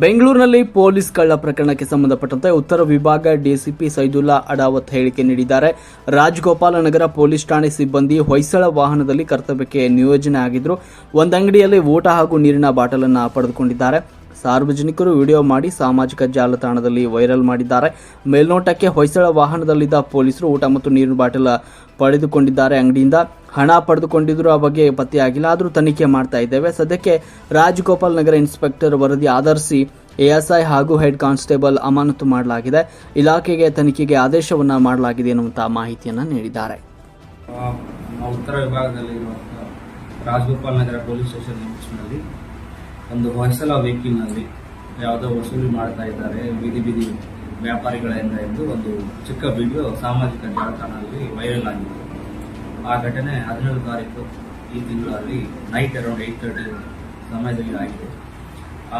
ಬೆಂಗಳೂರಿನಲ್ಲಿ ಪೊಲೀಸ್ ಕಳ್ಳ ಪ್ರಕರಣಕ್ಕೆ ಸಂಬಂಧಪಟ್ಟಂತೆ ಉತ್ತರ ವಿಭಾಗ ಡಿಸಿಪಿ ಸೈದುಲ್ಲಾ ಅಡಾವತ್ ಹೇಳಿಕೆ ನೀಡಿದ್ದಾರೆ. ರಾಜಗೋಪಾಲನಗರ ಪೊಲೀಸ್ ಠಾಣೆ ಸಿಬ್ಬಂದಿ ಹೊಯ್ಸಳ ವಾಹನದಲ್ಲಿ ಕರ್ತವ್ಯಕ್ಕೆ ನಿಯೋಜನೆ ಆಗಿದ್ರು. ಒಂದು ಅಂಗಡಿಯಲ್ಲಿ ಊಟ ಹಾಗೂ ನೀರಿನ ಬಾಟಲ್ ಅನ್ನು ಪಡೆದುಕೊಂಡಿದ್ದಾರೆ. ಸಾರ್ವಜನಿಕರು ವಿಡಿಯೋ ಮಾಡಿ ಸಾಮಾಜಿಕ ಜಾಲತಾಣದಲ್ಲಿ ವೈರಲ್ ಮಾಡಿದ್ದಾರೆ. ಮೇಲ್ನೋಟಕ್ಕೆ ಹೊಯ್ಸಳ ವಾಹನದಲ್ಲಿದ್ದ ಪೊಲೀಸರು ಊಟ ಮತ್ತು ನೀರಿನ ಬಾಟಲ್ ಪಡೆದುಕೊಂಡಿದ್ದಾರೆ. ಅಂಗಡಿಯಿಂದ ಹಣ ಪಡೆದುಕೊಂಡಿದ್ರು, ಆ ಬಗ್ಗೆ ಪತ್ತೆಯಾಗಿಲ್ಲ. ಆದರೂ ತನಿಖೆ ಮಾಡ್ತಾ ಇದ್ದೇವೆ. ಸದ್ಯಕ್ಕೆ ರಾಜಗೋಪಾಲ್ ನಗರ ಇನ್ಸ್ಪೆಕ್ಟರ್ ವರದಿ ಆಧರಿಸಿ ಎಎಸ್ಐ ಹಾಗೂ ಹೆಡ್ ಕಾನ್ಸ್ಟೇಬಲ್ ಅಮಾನತು ಮಾಡಲಾಗಿದೆ. ಇಲಾಖೆಗೆ ತನಿಖೆಗೆ ಆದೇಶವನ್ನ ಮಾಡಲಾಗಿದೆ ಎನ್ನುವಂತಹ ಮಾಹಿತಿಯನ್ನು ನೀಡಿದ್ದಾರೆ. ಉತ್ತರ ವಿಭಾಗದಲ್ಲಿರುವಂತಹ ರಾಜಗೋಪಾಲ್ ನಗರ ಪೊಲೀಸ್ ಸ್ಟೇಷನ್ ಲಿಮಿಟ್ಸ್ನಲ್ಲಿ ಒಂದು ಹೊಯ್ಸಳ ವೆಹಿಕಲ್ನಲ್ಲಿ ಯಾವುದೋ ವಸೂಲಿ ಮಾಡ್ತಾ ಇದ್ದಾರೆ ಬೀದಿ ವ್ಯಾಪಾರಿಗಳಿಂದ ಎಂದು ಒಂದು ಚಿಕ್ಕ ವಿಡಿಯೋ ಸಾಮಾಜಿಕ ಜಾಲತಾಣದಲ್ಲಿ ವೈರಲ್ ಆಗಿದೆ. ಆ ಘಟನೆ 17 ತಾರೀಕು ಈ ತಿಂಗಳಲ್ಲಿ ನೈಟ್ ಅರೌಂಡ್ 8:30 ಸಮಯದಲ್ಲಿ ಆಗಿದೆ.